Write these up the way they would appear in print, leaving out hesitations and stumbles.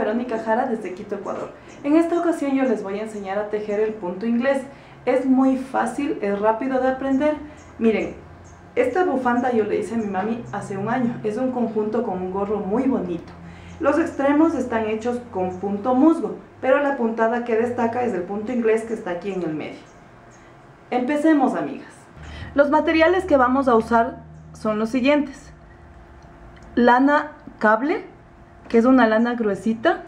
Verónica Jara desde Quito, Ecuador. En esta ocasión yo les voy a enseñar a tejer el punto inglés. Es muy fácil, es rápido de aprender. Miren, esta bufanda yo le hice a mi mami hace un año. Es un conjunto con un gorro muy bonito. Los extremos están hechos con punto musgo, pero la puntada que destaca es el punto inglés que está aquí en el medio. Empecemos, amigas. Los materiales que vamos a usar son los siguientes: lana cable, que es una lana gruesita.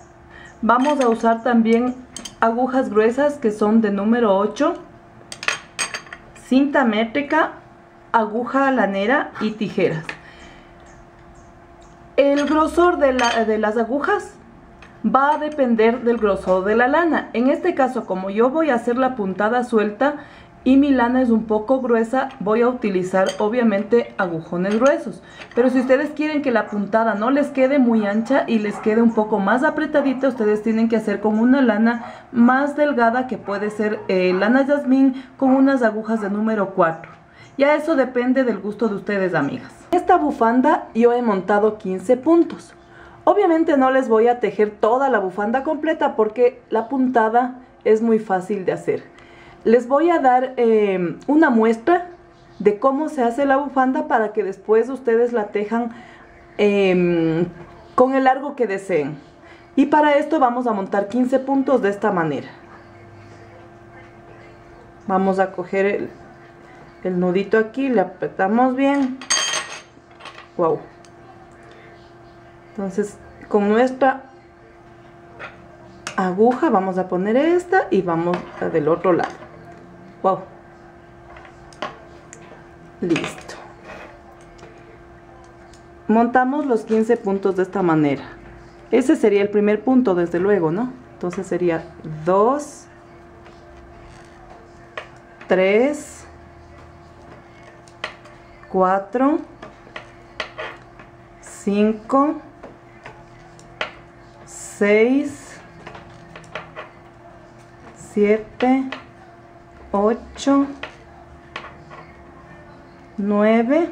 Vamos a usar también agujas gruesas que son de número 8, cinta métrica, aguja lanera y tijeras. El grosor de las agujas va a depender del grosor de la lana. En este caso, como yo voy a hacer la puntada suelta y mi lana es un poco gruesa, voy a utilizar obviamente agujones gruesos. Pero si ustedes quieren que la puntada no les quede muy ancha y les quede un poco más apretadita, ustedes tienen que hacer con una lana más delgada, que puede ser lana jazmín con unas agujas de número 4. Ya eso depende del gusto de ustedes, amigas. Esta bufanda yo he montado 15 puntos. Obviamente no les voy a tejer toda la bufanda completa porque la puntada es muy fácil de hacer. Les voy a dar una muestra de cómo se hace la bufanda para que después ustedes la tejan con el largo que deseen. Y para esto vamos a montar 15 puntos de esta manera. Vamos a coger el nudito aquí, le apretamos bien. Wow. Entonces con nuestra aguja vamos a poner esta y vamos del otro lado. Wow. Listo. Montamos los 15 puntos de esta manera. Ese sería el primer punto, desde luego, ¿no? Entonces sería 2, 3, 4, 5, 6, 7, 8, 9,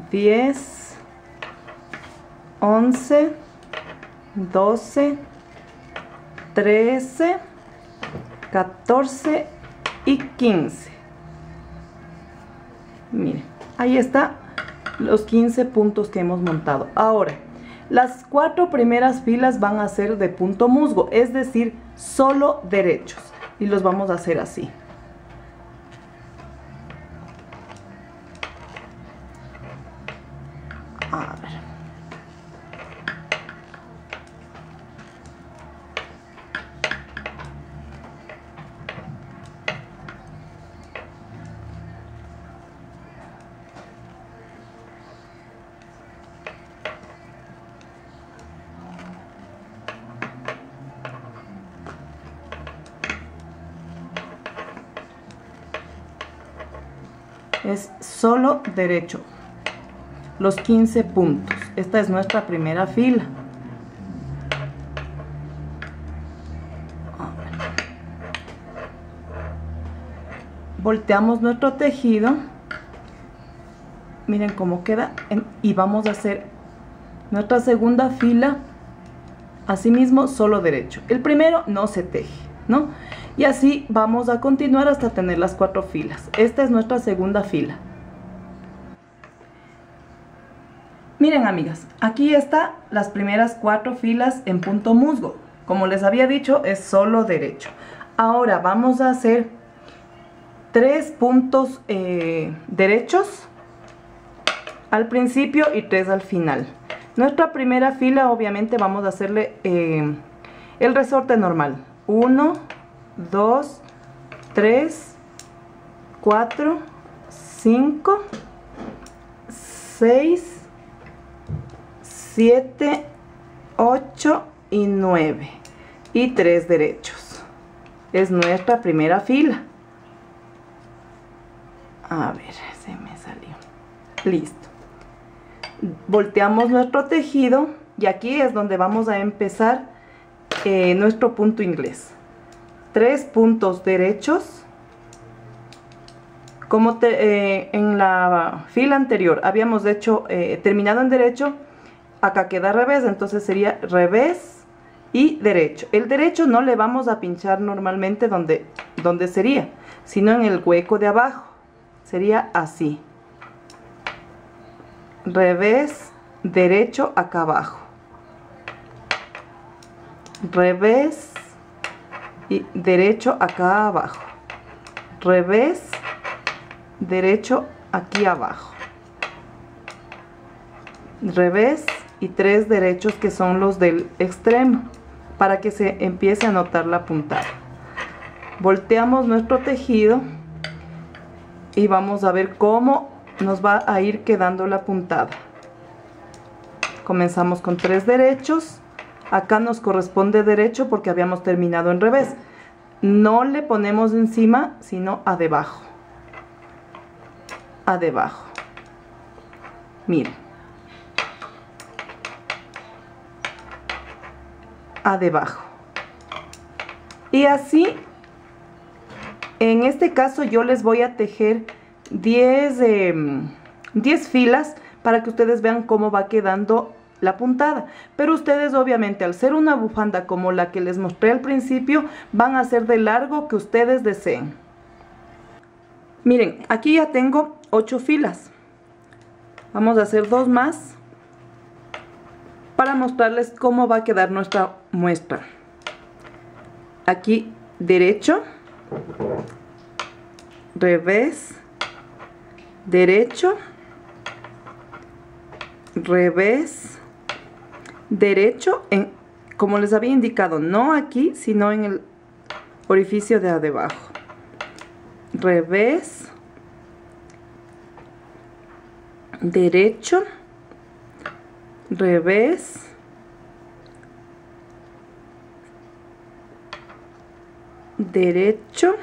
10, 11, 12, 13, 14 y 15. Miren, ahí está los 15 puntos que hemos montado. Ahora, las 4 primeras filas van a ser de punto musgo, es decir, solo derechos. Y los vamos a hacer así. A ver. Es solo derecho, los 15 puntos. Esta es nuestra primera fila. Volteamos nuestro tejido, miren cómo queda, y vamos a hacer nuestra segunda fila asimismo solo derecho. El primero no se teje, ¿no? Y así vamos a continuar hasta tener las 4 filas. Esta es nuestra segunda fila. Miren, amigas, aquí están las primeras 4 filas en punto musgo. Como les había dicho, es solo derecho. Ahora vamos a hacer 3 puntos derechos al principio y 3 al final. Nuestra primera fila obviamente vamos a hacerle el resorte normal. 1, 2, 3, 4, 5, 6, 7, 8 y 9. Y 3 derechos. Es nuestra primera fila. A ver, se me salió. Listo. Volteamos nuestro tejido y aquí es donde vamos a empezar nuestro punto inglés. 3 puntos derechos. Como en la fila anterior habíamos hecho terminado en derecho, acá queda revés, entonces sería revés y derecho. El derecho no le vamos a pinchar normalmente donde sería, sino en el hueco de abajo. Sería así. Revés, derecho acá abajo. Revés y derecho acá abajo. Revés, derecho aquí abajo. Revés y 3 derechos que son los del extremo, para que se empiece a notar la puntada. Volteamos nuestro tejido y vamos a ver cómo nos va a ir quedando la puntada. Comenzamos con 3 derechos. Acá nos corresponde derecho porque habíamos terminado en revés. No le ponemos encima, sino a debajo. A debajo. Miren. A debajo. Y así, en este caso yo les voy a tejer 10 filas para que ustedes vean cómo va quedando la puntada. Pero ustedes obviamente, al ser una bufanda como la que les mostré al principio, van a hacer de largo que ustedes deseen. Miren, aquí ya tengo 8 filas. Vamos a hacer 2 más para mostrarles cómo va a quedar nuestra muestra. Aquí derecho, revés, derecho, revés, derecho, como les había indicado, no aquí, sino en el orificio de abajo. Revés, derecho, revés, derecho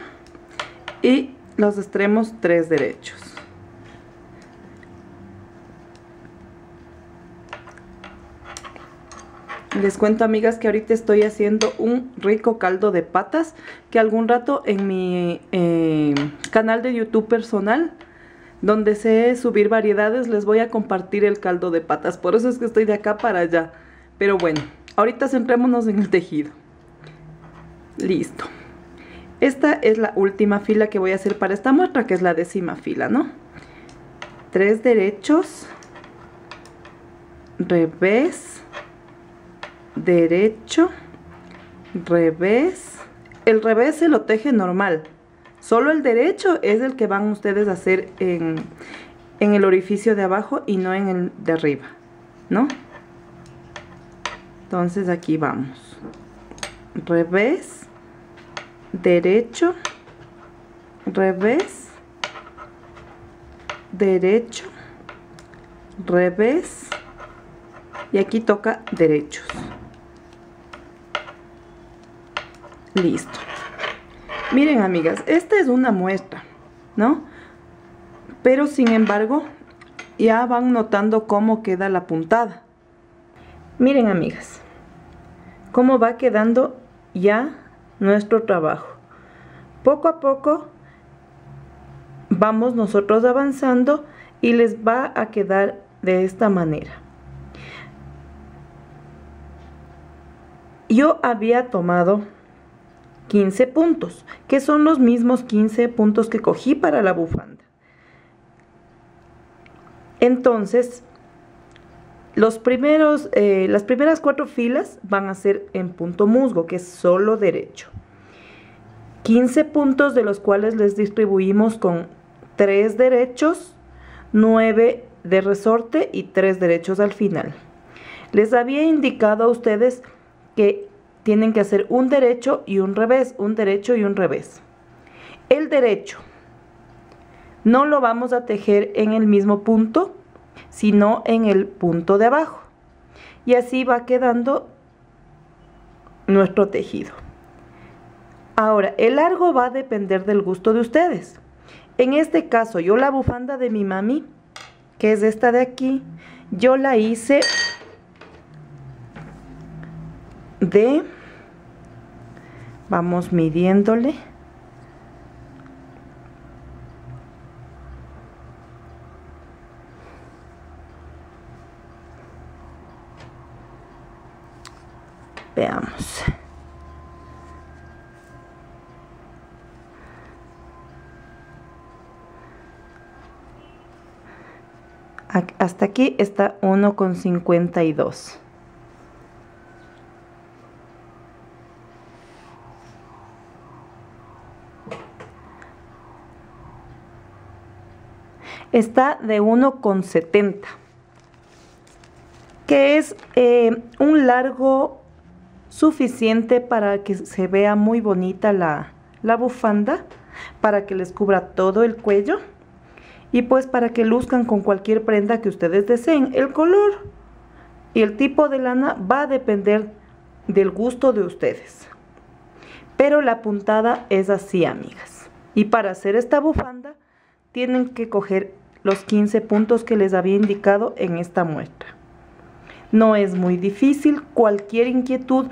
y los extremos 3 derechos. Les cuento, amigas, que ahorita estoy haciendo un rico caldo de patas que algún rato en mi canal de YouTube personal, donde sé subir variedades, les voy a compartir el caldo de patas. Por eso es que estoy de acá para allá. Pero bueno, ahorita centrémonos en el tejido. Listo. Esta es la última fila que voy a hacer para esta muestra, que es la 10ª fila, ¿no? 3 derechos, revés, derecho, revés. El revés se lo teje normal. Solo el derecho es el que van ustedes a hacer en el orificio de abajo y no en el de arriba, ¿no? Entonces aquí vamos. Revés, derecho, revés, derecho, revés y aquí toca derechos. Listo. Miren, amigas, esta es una muestra, ¿no? Pero sin embargo, ya van notando cómo queda la puntada. Miren, amigas, cómo va quedando ya nuestro trabajo. Poco a poco vamos nosotros avanzando y les va a quedar de esta manera. Yo había tomado 15 puntos, que son los mismos 15 puntos que cogí para la bufanda. Entonces, las primeras 4 filas van a ser en punto musgo, que es solo derecho. 15 puntos, de los cuales les distribuimos con 3 derechos, 9 de resorte y 3 derechos al final. Les había indicado a ustedes que tienen que hacer un derecho y un revés, un derecho y un revés. El derecho no lo vamos a tejer en el mismo punto, sino en el punto de abajo. Y así va quedando nuestro tejido. Ahora, el largo va a depender del gusto de ustedes. En este caso, yo la bufanda de mi mami, que es esta de aquí, yo la hice vamos midiéndole, Veamos. Hasta aquí está 1,52. Está de 1,70, que es un largo suficiente para que se vea muy bonita la bufanda, para que les cubra todo el cuello y pues para que luzcan con cualquier prenda que ustedes deseen. El color y el tipo de lana va a depender del gusto de ustedes, pero la puntada es así, amigas. Y para hacer esta bufanda tienen que coger los 15 puntos que les había indicado en esta muestra. No es muy difícil. Cualquier inquietud,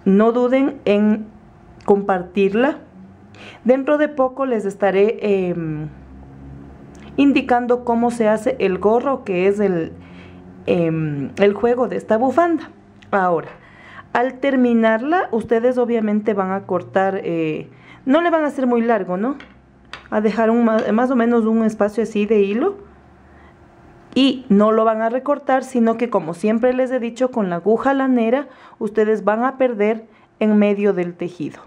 no duden en compartirla. Dentro de poco les estaré indicando cómo se hace el gorro, que es el juego de esta bufanda. Ahora, al terminarla, ustedes obviamente van a cortar, no le van a hacer muy largo, ¿no? A dejar más o menos un espacio así de hilo, y no lo van a recortar, sino que, como siempre les he dicho, con la aguja lanera ustedes van a perder en medio del tejido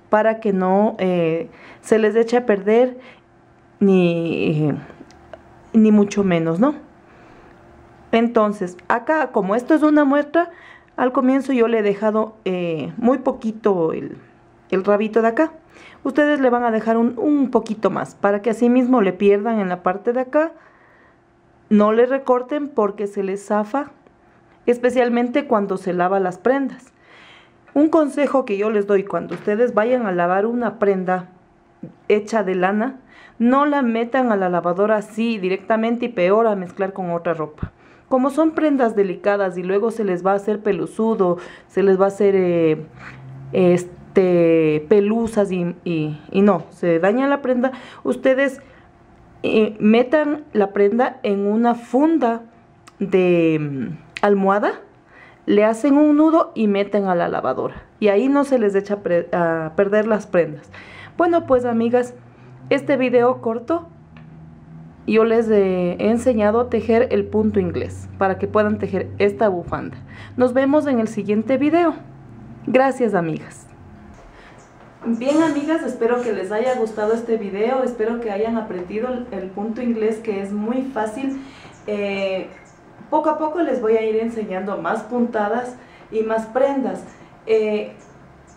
para que no se les eche a perder ni mucho menos, ¿no? Entonces acá, como esto es una muestra, al comienzo yo le he dejado muy poquito el rabito de acá. Ustedes le van a dejar un poquito más para que así mismo le pierdan en la parte de acá. No le recorten porque se les zafa, especialmente cuando se lava las prendas. Un consejo que yo les doy: cuando ustedes vayan a lavar una prenda hecha de lana, no la metan a la lavadora así directamente, y peor a mezclar con otra ropa. Como son prendas delicadas y luego se les va a hacer peluzudo, se les va a hacer pelusas y no, se daña la prenda. Ustedes metan la prenda en una funda de almohada, le hacen un nudo y meten a la lavadora, y ahí no se les echa a perder las prendas. Bueno, pues amigas, este video corto yo les he enseñado a tejer el punto inglés para que puedan tejer esta bufanda. Nos vemos en el siguiente video. Gracias, amigas. Bien, amigas, espero que les haya gustado este video, espero que hayan aprendido el punto inglés, que es muy fácil. Poco a poco les voy a ir enseñando más puntadas y más prendas.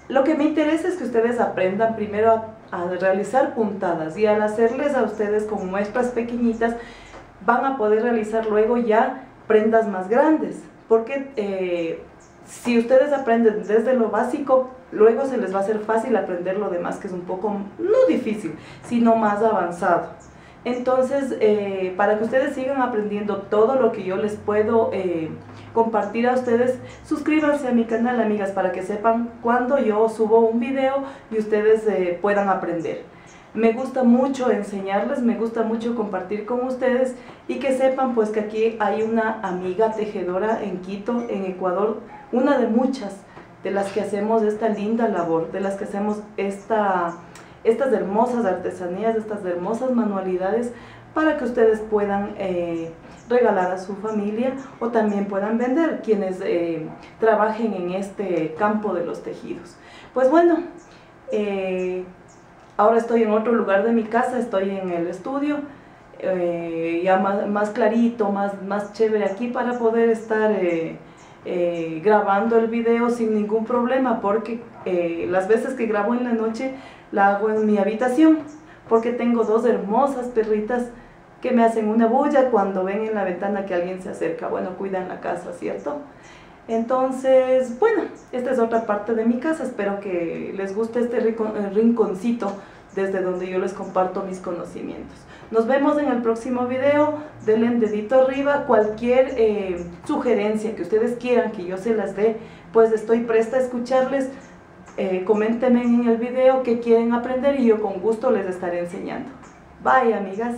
Lo que me interesa es que ustedes aprendan primero a realizar puntadas, y al hacerles a ustedes con muestras pequeñitas van a poder realizar luego ya prendas más grandes, porque si ustedes aprenden desde lo básico, luego se les va a hacer fácil aprender lo demás, que es un poco, no difícil, sino más avanzado. Entonces, para que ustedes sigan aprendiendo todo lo que yo les puedo compartir a ustedes, suscríbanse a mi canal, amigas, para que sepan cuando yo subo un video y ustedes puedan aprender. Me gusta mucho enseñarles, me gusta mucho compartir con ustedes, y que sepan pues que aquí hay una amiga tejedora en Quito, en Ecuador, una de muchas de las que hacemos esta linda labor, de las que hacemos estas hermosas artesanías, estas hermosas manualidades, para que ustedes puedan regalar a su familia, o también puedan vender quienes trabajen en este campo de los tejidos. Pues bueno, ahora estoy en otro lugar de mi casa, estoy en el estudio, ya más clarito, más chévere aquí, para poder estar grabando el video sin ningún problema, porque las veces que grabo en la noche la hago en mi habitación, porque tengo dos hermosas perritas que me hacen una bulla cuando ven en la ventana que alguien se acerca. Bueno, cuidan la casa, ¿cierto? Entonces, bueno, esta es otra parte de mi casa. Espero que les guste este rinconcito desde donde yo les comparto mis conocimientos. Nos vemos en el próximo video. Denle dedito arriba. Cualquier sugerencia que ustedes quieran que yo se las dé, pues estoy presta a escucharles. Coméntenme en el video qué quieren aprender y yo con gusto les estaré enseñando. Bye, amigas.